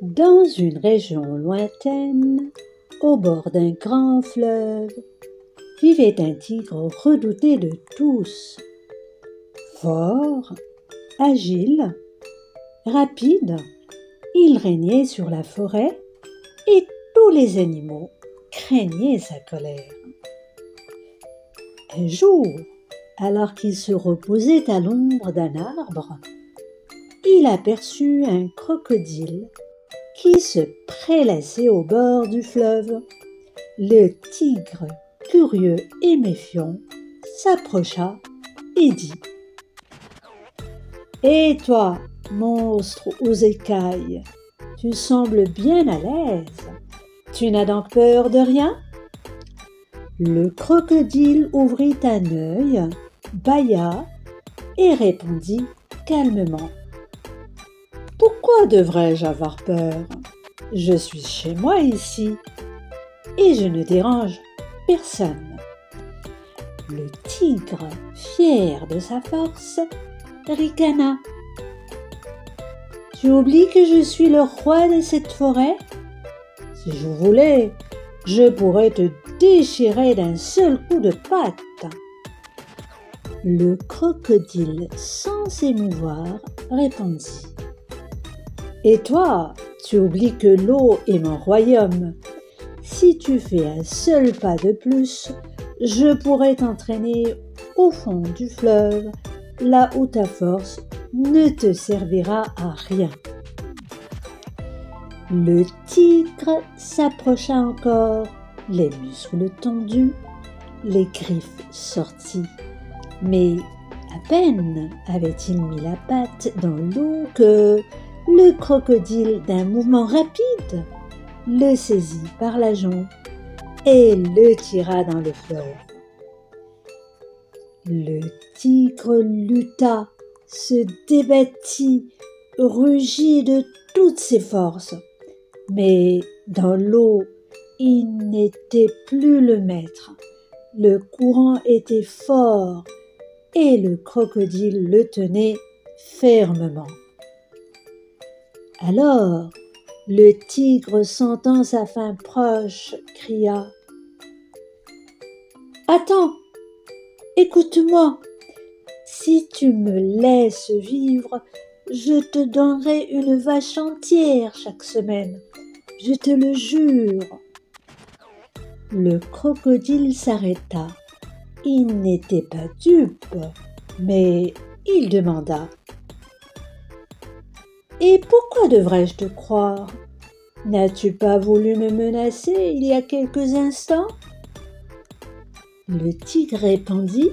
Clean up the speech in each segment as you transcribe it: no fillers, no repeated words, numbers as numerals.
Dans une région lointaine, au bord d'un grand fleuve, vivait un tigre redouté de tous. Fort, agile, rapide, il régnait sur la forêt et tous les animaux craignaient sa colère. Un jour, alors qu'il se reposait à l'ombre d'un arbre, il aperçut un crocodile qui se prélassait au bord du fleuve. Le tigre, curieux et méfiant, s'approcha et dit : « Et toi, monstre aux écailles, tu sembles bien à l'aise. Tu n'as donc peur de rien ?» Le crocodile ouvrit un œil, bâilla et répondit calmement : « Pourquoi devrais-je avoir peur ? Je suis chez moi ici et je ne dérange personne. » Le tigre, fier de sa force, ricana : « Tu oublies que je suis le roi de cette forêt ? Si je voulais, je pourrais te déchirer d'un seul coup de patte. » Le crocodile, sans s'émouvoir, répondit : « Et toi, tu oublies que l'eau est mon royaume. Si tu fais un seul pas de plus, je pourrais t'entraîner au fond du fleuve, là où ta force ne te servira à rien. » Le tigre s'approcha encore, les muscles tendus, les griffes sorties. Mais à peine avait-il mis la patte dans l'eau que le crocodile, d'un mouvement rapide, le saisit par la jambe et le tira dans le fleuve. Le tigre lutta, se débattit, rugit de toutes ses forces. Mais dans l'eau, il n'était plus le maître. Le courant était fort et le crocodile le tenait fermement. Alors, le tigre, sentant sa fin proche, cria : « Attends, écoute-moi. Si tu me laisses vivre, je te donnerai une vache entière chaque semaine. Je te le jure. » Le crocodile s'arrêta. Il n'était pas dupe, mais il demanda : « Et pourquoi devrais-je te croire ? N'as-tu pas voulu me menacer il y a quelques instants ? » Le tigre répondit :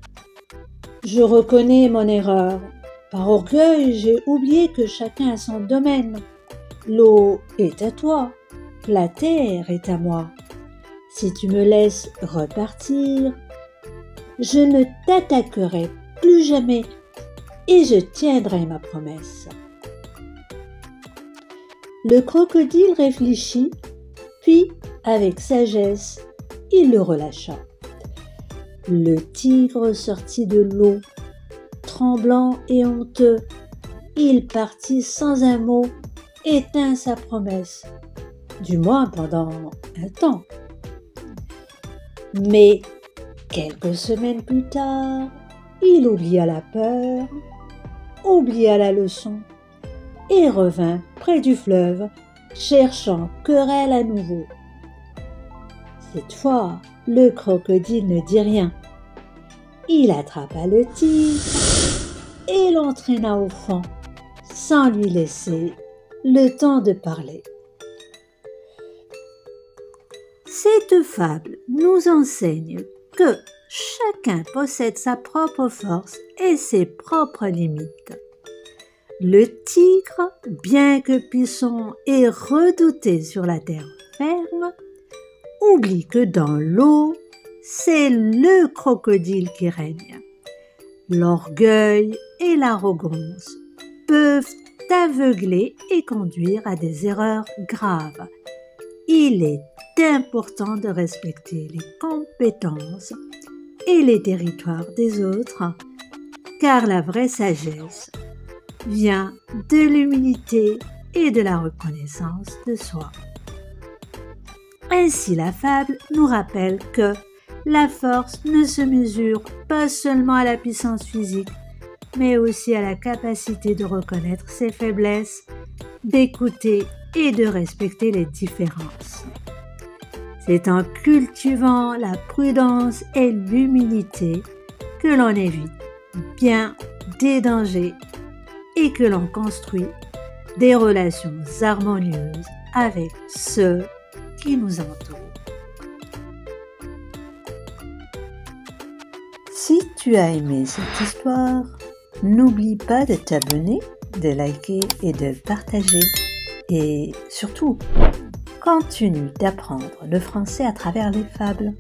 « Je reconnais mon erreur. Par orgueil, j'ai oublié que chacun a son domaine. L'eau est à toi, la terre est à moi. Si tu me laisses repartir, je ne t'attaquerai plus jamais et je tiendrai ma promesse. » Le crocodile réfléchit, puis, avec sagesse, il le relâcha. Le tigre sortit de l'eau, tremblant et honteux. Il partit sans un mot et tint sa promesse, du moins pendant un temps. Mais quelques semaines plus tard, il oublia la peur, oublia la leçon et revint près du fleuve, cherchant querelle à nouveau. Cette fois, le crocodile ne dit rien. Il attrapa le tigre et l'entraîna au fond, sans lui laisser le temps de parler. Cette fable nous enseigne que chacun possède sa propre force et ses propres limites. Le tigre, bien que puissant et redouté sur la terre ferme, oublie que dans l'eau, c'est le crocodile qui règne. L'orgueil et l'arrogance peuvent aveugler et conduire à des erreurs graves. Il est important de respecter les compétences et les territoires des autres, car la vraie sagesse vient de l'humilité et de la reconnaissance de soi. Ainsi, la fable nous rappelle que la force ne se mesure pas seulement à la puissance physique, mais aussi à la capacité de reconnaître ses faiblesses, d'écouter et de respecter les différences. C'est en cultivant la prudence et l'humilité que l'on évite bien des dangers et que l'on construit des relations harmonieuses avec ceux qui nous entourent. Si tu as aimé cette histoire, n'oublie pas de t'abonner, de liker et de partager. Et surtout, continue d'apprendre le français à travers les fables.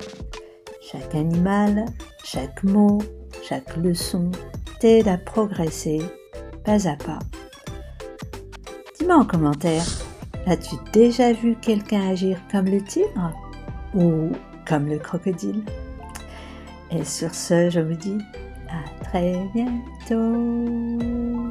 Chaque animal, chaque mot, chaque leçon t'aide à progresser pas à pas. Dis-moi en commentaire, as-tu déjà vu quelqu'un agir comme le tigre ou comme le crocodile? Et sur ce, je vous dis à très bientôt.